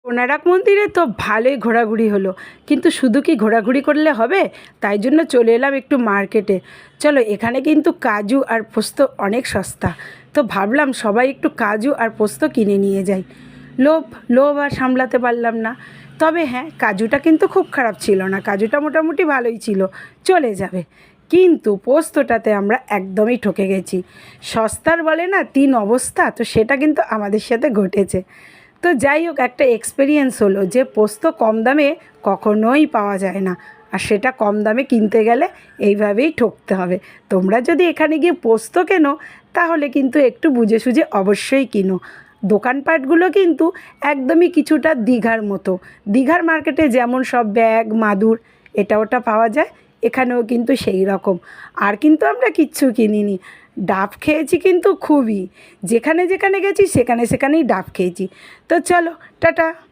কোণারক মন্দিরে তো ভালোই ঘোরাঘুরি হলো, কিন্তু শুধু কি ঘোরাঘুরি করলে হবে? তাই জন্য চলে এলাম একটু মার্কেটে। চলো, এখানে কিন্তু কাজু আর পোস্ত অনেক সস্তা, তো ভাবলাম সবাই একটু কাজু আর পোস্ত কিনে নিয়ে যাই। লোভ লোভ আর সামলাতে পারলাম না। তবে হ্যাঁ, কাজুটা কিন্তু খুব খারাপ ছিল না, কাজুটা মোটামুটি ভালোই ছিল, চলে যাবে। কিন্তু পোস্তটাতে আমরা একদমই ঠকে গেছি। সস্তার বলে না তিন অবস্থা, তো সেটা কিন্তু আমাদের সাথে ঘটেছে। তো যাই হোক, একটা এক্সপিরিয়েন্স হলো যে পোস্ত কম দামে কখনোই পাওয়া যায় না, আর সেটা কম দামে কিনতে গেলে এইভাবেই ঠকতে হবে। তোমরা যদি এখানে গিয়ে পোস্ত কেনো, তাহলে কিন্তু একটু বুঝে সুঝে অবশ্যই কিনো। দোকানপাটগুলো কিন্তু একদমই কিছুটা দীঘার মতো। দীঘার মার্কেটে যেমন সব ব্যাগ মাদুর এটা ওটা পাওয়া যায়, এখানেও কিন্তু সেই রকম। আর কিন্তু আমরা কিচ্ছু কিনিনি, ডাব খেয়েছি কিন্তু খুবই। যেখানে যেখানে গেছি সেখানে সেখানেই ডাব খেয়েছি। তো চলো, টাটা।